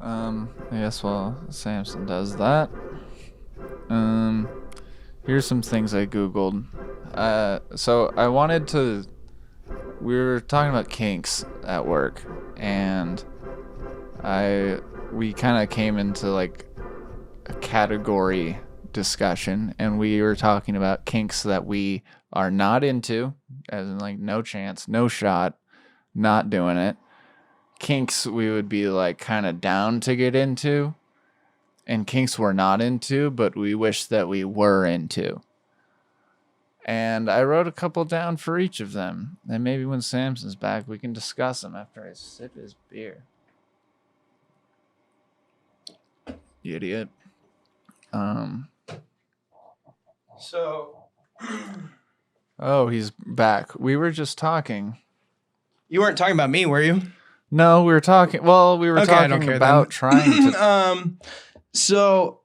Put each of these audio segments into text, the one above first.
I guess while Samson does that, here's some things I googled. So I wanted to. We were talking about kinks at work, and we kind of came into like a category discussion, and we were talking about kinks that we are not into, as in like no chance, no shot, not doing it. Kinks we would be like kind of down to get into, and kinks we're not into, but we wish that we were into. And I wrote a couple down for each of them. And maybe when Samson's back, we can discuss them after I sip his beer. You idiot. So. Oh, he's back. We were just talking. You weren't talking about me, were you? No, we were talking. Well, we were talking about trying to. So.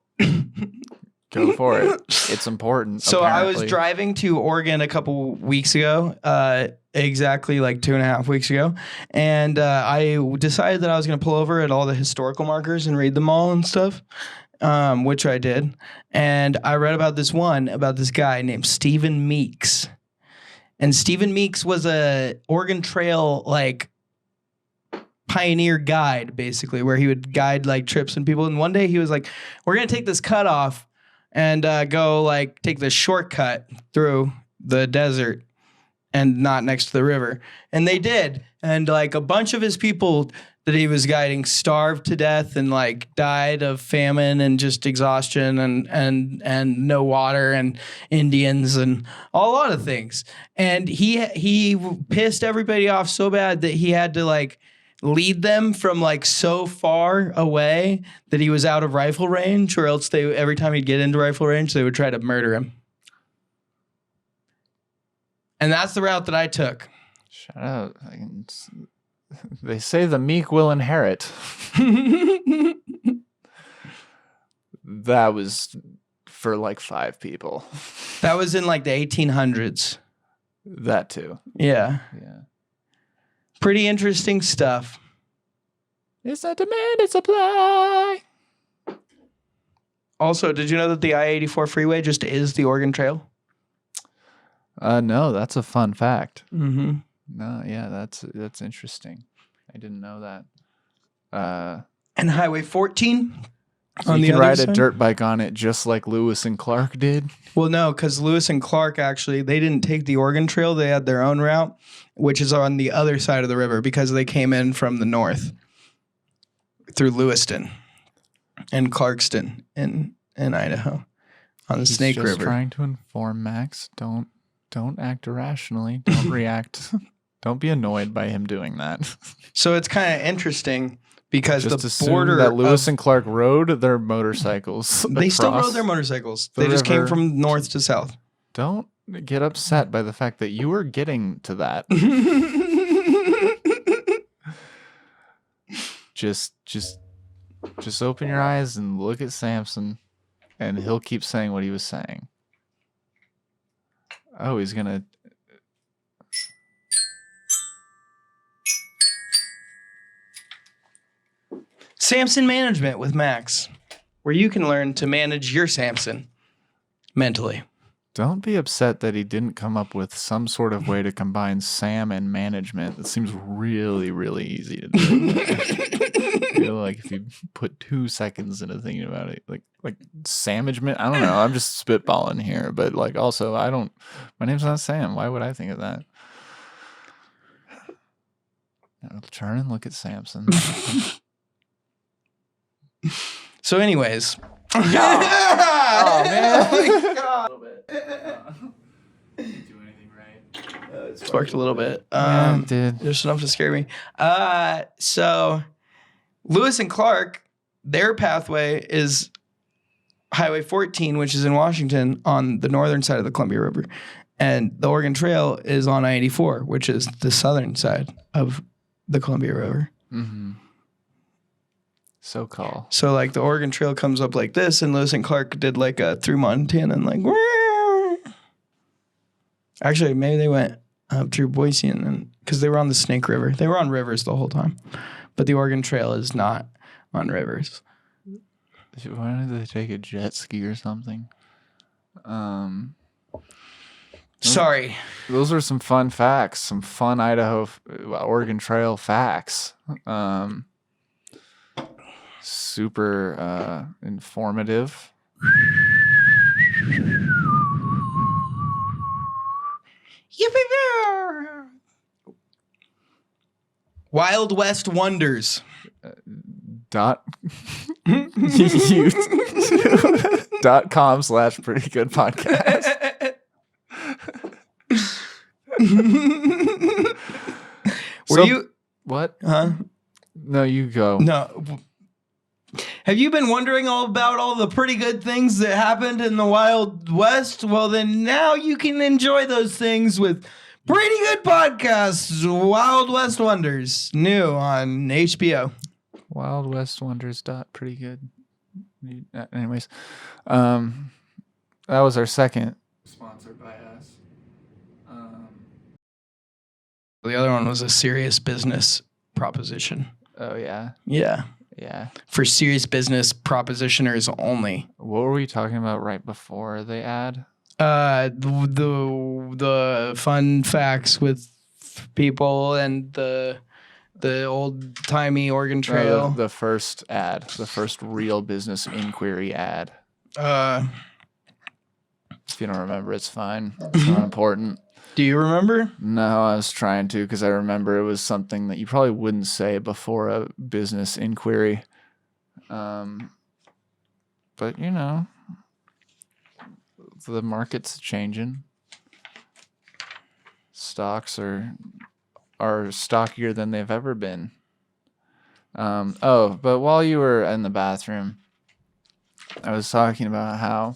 Go for it. It's important. So apparently. I was driving to Oregon a couple weeks ago, exactly like 2.5 weeks ago. And I decided that I was going to pull over at all the historical markers and read them all and stuff, which I did. And I read about this guy named Stephen Meeks. And Stephen Meeks was a Oregon Trail, like, pioneer guide, basically, where he would guide, like, trips and people. And one day he was like, we're going to take this cutoff and go like take the shortcut through the desert and not next to the river. And they did. And like a bunch of his people that he was guiding starved to death and like died of famine and just exhaustion and no water and Indians and a lot of things. And he pissed everybody off so bad that he had to like lead them from like so far away that he was out of rifle range, or else every time he'd get into rifle range, they would try to murder him. And that's the route that I took. Shut up. They say the meek will inherit. That was for like 5 people. That was in like the 1800s. That too. Yeah. Yeah. Pretty interesting stuff. It's a demand and supply. Also, did you know that the I-84 freeway just is the Oregon Trail? No, that's a fun fact. Mm-hmm. No, yeah, that's interesting. I didn't know that. And Highway 14 so on you the can other ride side? a dirt bike on it just like Lewis and Clark did? Well, no, because Lewis and Clark actually, they didn't take the Oregon Trail. They had their own route, which is on the other side of the river because they came in from the north through Lewiston and Clarkston in Idaho on the Snake He's River. just trying to inform Max. Don't act irrationally. Don't react. Don't be annoyed by him doing that. So it's kind of interesting because just the assume border that Lewis and Clark rode their motorcycles. They still across rode their motorcycles. the They just came river. from north to south. Don't get upset by the fact that you were getting to that. Just open your eyes and look at Samson, and he'll keep saying what he was saying. Oh, he's gonna. Samson Management with Max, where you can learn to manage your Samson mentally. Don't be upset that he didn't come up with some sort of way to combine Sam and management. It seems really, really easy to do. I feel like if you put 2 seconds into thinking about it, like Samagement, I don't know. I'm just spitballing here, but like also my name's not Sam. Why would I think of that? I'll turn and look at Samson. So anyways. Oh man. Didn't do anything right. It sparked a little bit. Yeah, it did. Just enough to scare me. So Lewis and Clark, their pathway is Highway 14, which is in Washington on the northern side of the Columbia River. And the Oregon Trail is on I-84, which is the southern side of the Columbia River. Mm-hmm. So call. So like the Oregon Trail comes up like this, and Lewis and Clark did like a through Montana and like. Actually, maybe they went up through Boise and then because they were on the Snake River. They were on rivers the whole time, but the Oregon Trail is not on rivers. Why don't they take a jet ski or something? Sorry. Those are some fun facts, some fun Oregon Trail facts. Super informative. Wild West Wonders. .com/pretty-good-podcast. Were you what? Huh? No, you go. No. Have you been wondering all about all the pretty good things that happened in the Wild West? Well, then now you can enjoy those things with Pretty Good Podcasts, Wild West Wonders, new on HBO. Wild West Wonders. Pretty good. Anyways, that was our second sponsored by us. The other one was a serious business proposition. Oh yeah. Yeah. Yeah. For serious business propositioners only. What were we talking about right before the ad? The fun facts with people and the old timey Oregon Trail. The first ad, the first real business inquiry ad. If you don't remember, it's fine. It's not important. Do you remember? No, I was trying to because I remember it was something that you probably wouldn't say before a business inquiry. But you know, the market's changing. Stocks are stockier than they've ever been. But while you were in the bathroom, I was talking about how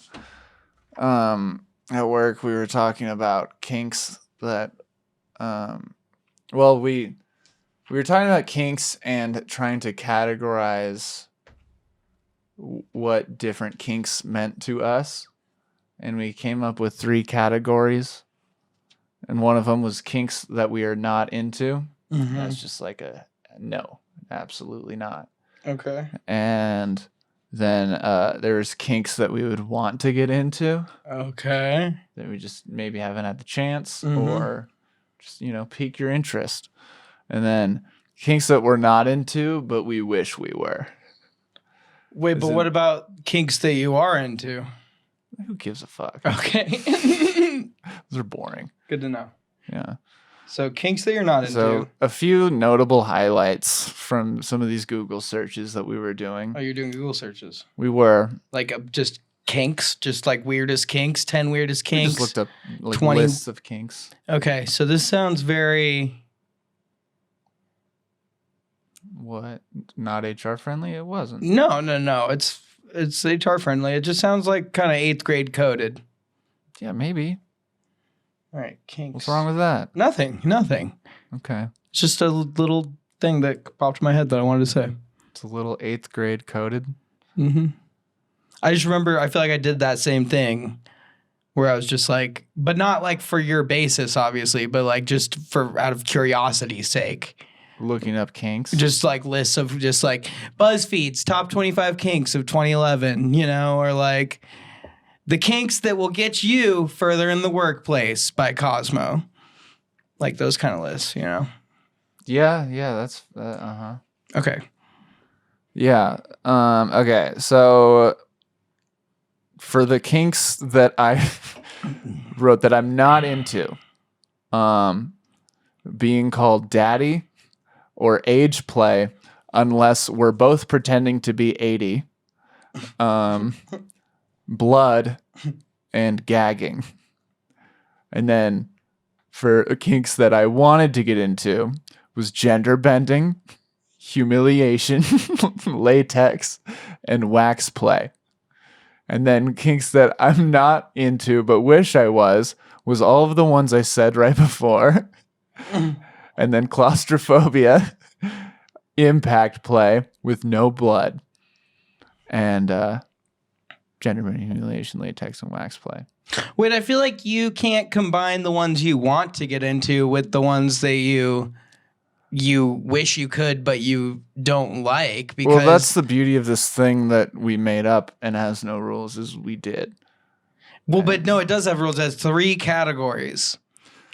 at work we were talking about kinks that we were talking about kinks and trying to categorize what different kinks meant to us, and we came up with 3 categories, and one of them was kinks that we are not into. Mm-hmm. That's just like a no, absolutely not. Okay. And then there's kinks that we would want to get into. Okay. That we just maybe haven't had the chance, Mm-hmm. or just, pique your interest. And then kinks that we're not into, but we wish we were. Wait, but what about kinks that you are into? Who gives a fuck? Okay. Those are boring. Good to know. Yeah. So kinks that you're not into. So a few notable highlights from some of these Google searches that we were doing. Oh, you're doing Google searches. We were. Like just kinks, just like weirdest kinks, 10 weirdest We kinks. just looked up 20 lists of kinks. Okay, so this sounds very... What? Not HR friendly? It wasn't. No. It's HR friendly. It just sounds like kind of 8th grade coded. Yeah, maybe. All right, kinks. What's wrong with that? Nothing. Okay. It's just a little thing that popped in my head that I wanted to say. It's a little 8th grade coded. Mm-hmm. I just remember, I feel like I did that same thing where I was just like, but not like for your basis, obviously, but like just for out of curiosity's sake. Looking up kinks. Just like lists of just like BuzzFeed's top 25 kinks of 2011, or like the kinks that will get you further in the workplace by Cosmo. Like those kind of lists, Yeah, that's Okay. Yeah. Okay. So for the kinks that I wrote that I'm not into, being called daddy or age play unless we're both pretending to be 80, blood, and gagging. And then for kinks that I wanted to get into was gender bending, humiliation, latex, and wax play. And then kinks that I'm not into but wish I was all of the ones I said right before. And then claustrophobia, impact play with no blood, and gender bending, humiliation, latex, and wax play. Wait, I feel like you can't combine the ones you want to get into with the ones that you you wish you could, but you don't like because. Well, that's the beauty of this thing that we made up and has no rules is we did. Well, but no, it does have rules. It has 3 categories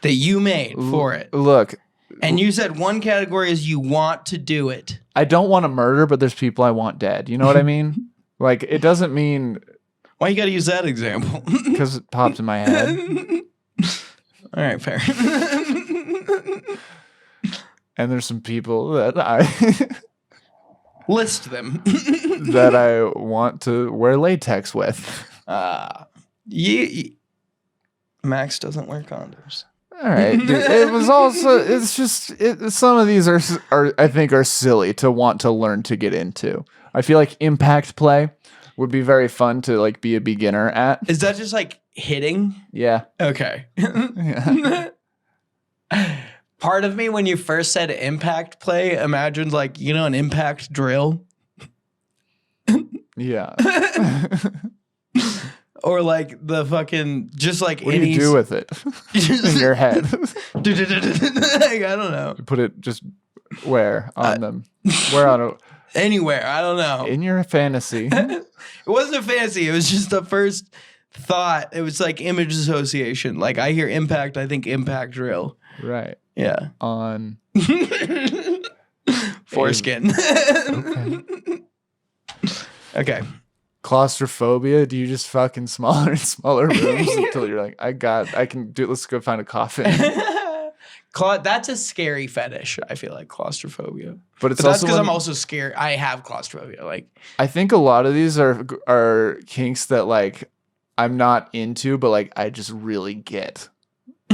that you made for it. Look. And you said one category is you want to do it. I don't want to murder, but there's people I want dead. You know what I mean? Like, it doesn't mean... Why you got to use that example? Because it popped in my head. All right, fair. And there's some people that I... List them. that I want to wear latex with. Max doesn't wear condoms. All right, dude. It was also. It's just. Some of these are. I think are silly to want to learn to get into. I feel like impact play would be very fun to like be a beginner at. Is that just like hitting? Yeah. Okay. Yeah. Part of me, when you first said impact play, imagined like an impact drill. Yeah. Or like the fucking just like what do you do with it in your head? I don't know. Put it just where on them? Where on anywhere? I don't know. In your fantasy. It wasn't a fantasy. It was just the first thought. It was like image association. Like I hear impact, I think impact drill. Right. Yeah. On foreskin. Okay. Okay. Claustrophobia? Do you just fucking smaller and smaller rooms until you're like, I can do it. Let's go find a coffin. That's a scary fetish. I feel like claustrophobia, but it's that's also because I'm also scared. I have claustrophobia. Like I think a lot of these are kinks that like I'm not into, but like I just really get.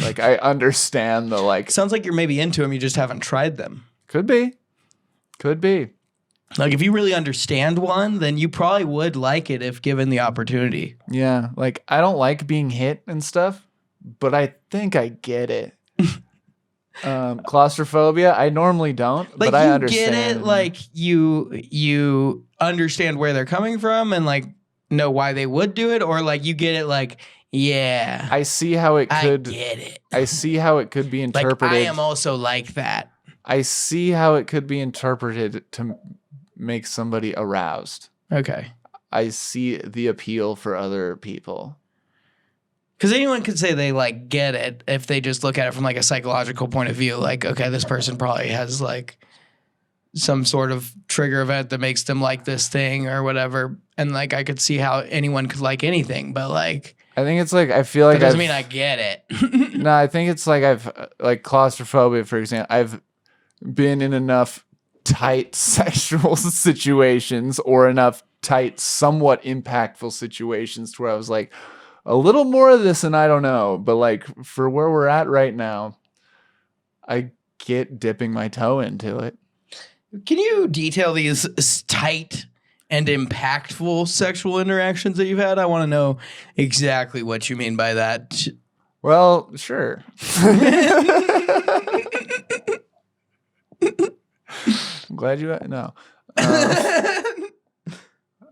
Like I understand the like. Sounds like you're maybe into them. You just haven't tried them. Could be. Like if you really understand one, then you probably would like it if given the opportunity. Yeah, like I don't like being hit and stuff, but I think I get it. Claustrophobia, I normally don't, like but I you understand. Get it, like you understand where they're coming from and like know why they would do it, or like you get it, like yeah, I see how it could. I get it. I see how it could be interpreted. Like I am also like that. I see how it could be interpreted to make somebody aroused. Okay. I see the appeal for other people. Because anyone could say they like get it if they just look at it from like a psychological point of view. Like, okay, this person probably has like some sort of trigger event that makes them like this thing or whatever. And like, I could see how anyone could like anything, but like, I think it's like, I feel like that doesn't mean I get it. No, I think it's like like claustrophobia, for example. I've been in enough tight sexual situations or enough tight, somewhat impactful situations to where I was like, a little more of this and I don't know. But like for where we're at right now, I get dipping my toe into it. Can you detail these tight and impactful sexual interactions that you've had? I want to know exactly what you mean by that. Well, sure. I'm glad you know.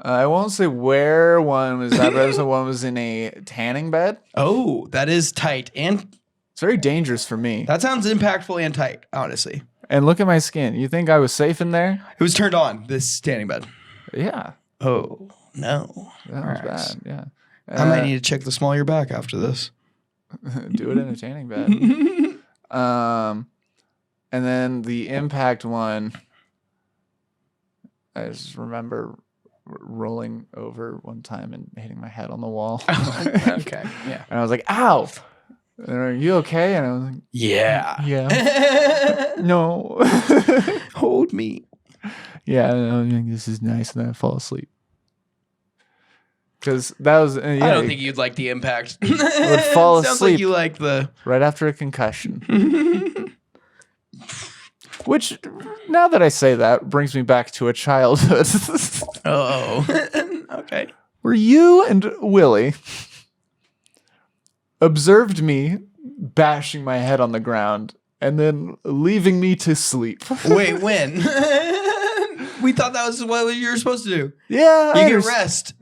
I won't say where one was at, but one was in a tanning bed. Oh, that is tight. And it's very dangerous for me. That sounds impactful and tight, honestly. And look at my skin. You think I was safe in there? It was turned on, this tanning bed. Yeah. Oh, no. That was bad, yeah. I might need to check the small of your back after this. Do it in a tanning bed. And then the impact one, I just remember rolling over one time and hitting my head on the wall. Okay, yeah. And I was like, ow. And are you okay? And I was like, yeah. Yeah. No. Hold me. Yeah, I think this is nice. And then I fall asleep. Because that was... I don't think you'd like the impact. I would fall asleep. Sounds like you like the... Right after a concussion. Which, now that I say that, brings me back to a childhood. Oh. Okay. Where you and Willie observed me bashing my head on the ground and then leaving me to sleep. Wait, when? We thought that was what you were supposed to do. Yeah. You get rest.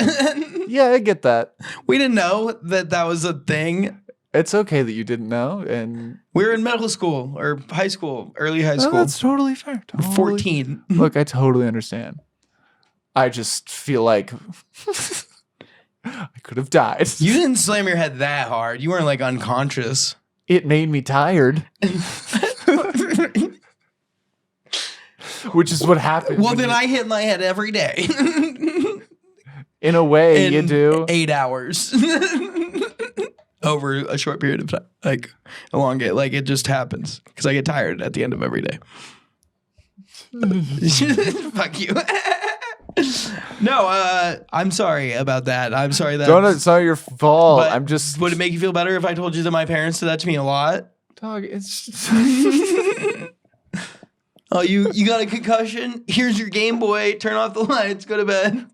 Yeah, I get that. We didn't know that that was a thing. It's okay that you didn't know, and We were in middle school or high school, early high no, school. that's totally fair. Totally. 14. Look, I totally understand. I just feel like I could have died. You didn't slam your head that hard. You weren't like unconscious. It made me tired. Which is what happens. Well, then I hit my head every day. In a way, in you do. 8 hours. Over a short period of time. Like, elongate. Like, it just happens. Because I get tired at the end of every day. Fuck you. No, I'm sorry about that. I'm sorry that. It's not your fault. But I'm just. Would it make you feel better if I told you that my parents did that to me a lot? Dog, it's just. Oh, you got a concussion? Here's your Game Boy. Turn off the lights. Go to bed.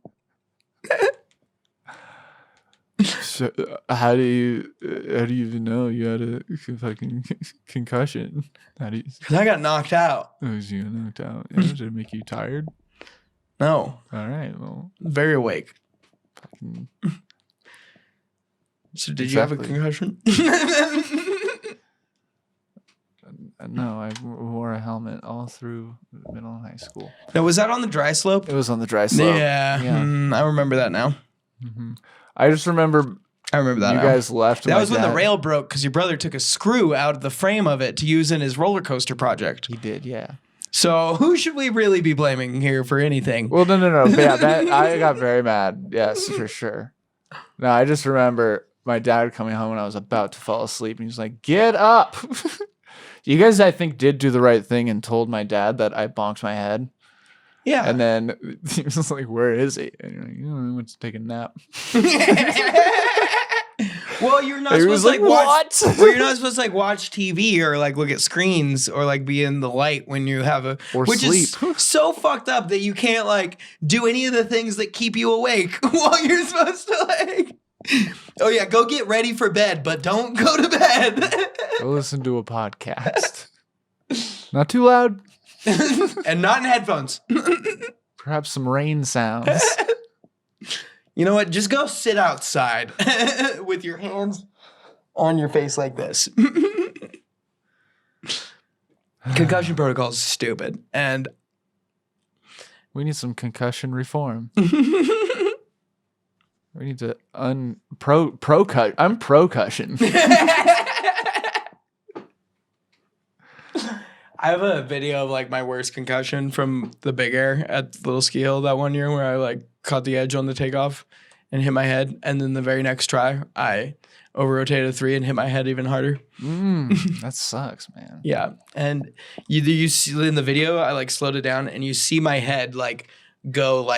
So, how do you even know you had a fucking concussion? How do you? Because I got knocked out. Oh, you got knocked out. Yeah, did it make you tired? No. All right. Well, Very awake. fucking. So did you have a concussion? No, I wore a helmet all through middle and high school. Now, was that on the dry slope? It was on the dry slope. Yeah. I remember that now. Mm-hmm. I just remember. I remember that. You guys left. That was when the rail broke because your brother took a screw out of the frame of it to use in his roller coaster project. He did, yeah. So who should we really be blaming here for anything? Well, no. But yeah, I got very mad. Yes, for sure. No, I just remember my dad coming home when I was about to fall asleep, and he was like, "Get up!" You guys, I think, did do the right thing and told my dad that I bonked my head. Yeah. And then he was like, "Where is he?" And you're like, "I went to take a nap." Well, you're not supposed to watch. Well, you're not supposed to watch TV or look at screens or be in the light when you have a or sleep. Is so fucked up that you can't do any of the things that keep you awake while you're supposed to Oh yeah, go get ready for bed, but don't go to bed. Go listen to a podcast. Not too loud. And not in headphones. Perhaps some rain sounds. You know what? Just go sit outside with your hands on your face like this. Concussion protocol is stupid. And we need some concussion reform. We need to I'm pro-cushion. I have a video of my worst concussion from the big air at Little Ski Hill that one year where I caught the edge on the takeoff and hit my head. And then the very next try, I over-rotated a 3 and hit my head even harder. That sucks, man. Yeah. And you see in the video, I slowed it down and you see my head go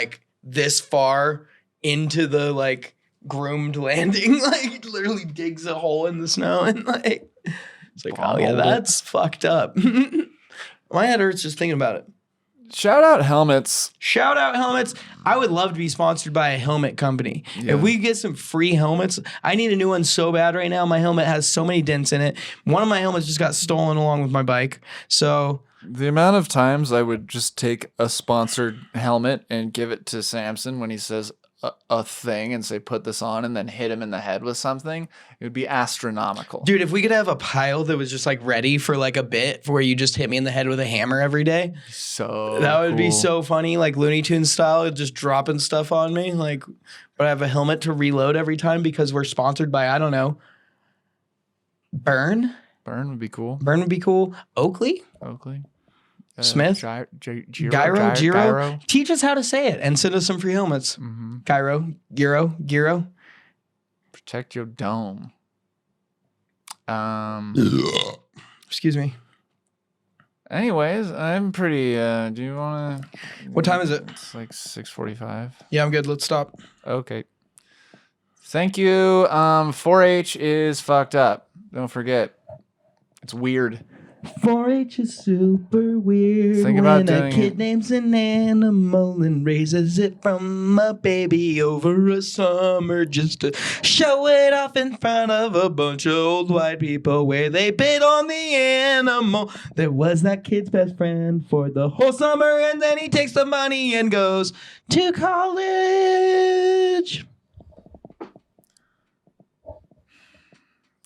this far into the groomed landing. It literally digs a hole in the snow and it's oh yeah, that's fucked up. My head hurts just thinking about it. Shout out helmets. Shout out helmets. I would love to be sponsored by a helmet company. Yeah. If we get some free helmets, I need a new one so bad right now. My helmet has so many dents in it. One of my helmets just got stolen along with my bike. So the amount of times I would just take a sponsored helmet and give it to Samson when he says a thing and say, put this on, and then hit him in the head with something, it would be astronomical. Dude, if we could have a pile that was just ready for a bit where you just hit me in the head with a hammer every day. So that would be so funny, Looney Tunes style, just dropping stuff on me. But I have a helmet to reload every time because we're sponsored by, I don't know, Burn would be cool. Burn would be cool. Oakley. Smith? Gyro? Teach us how to say it and send us some free helmets. Mm-hmm. Gyro. Protect your dome. Excuse me. Anyways, I'm pretty, do you want to? What time is it? It's 6:45. Yeah, I'm good. Let's stop. Okay. Thank you. 4-H is fucked up. Don't forget. It's weird. 4-H is super weird. Think about when a kid names an animal and raises it from a baby over a summer just to show it off in front of a bunch of old white people where they bid on the animal that was that kid's best friend for the whole summer, and then he takes the money and goes to college.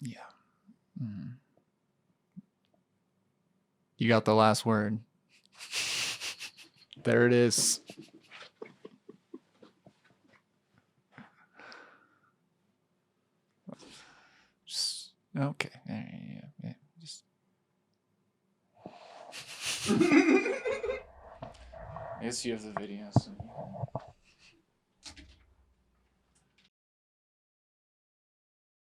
Yeah. You got the last word. There it is. Just, okay. Yeah. Just. I guess you have the video. So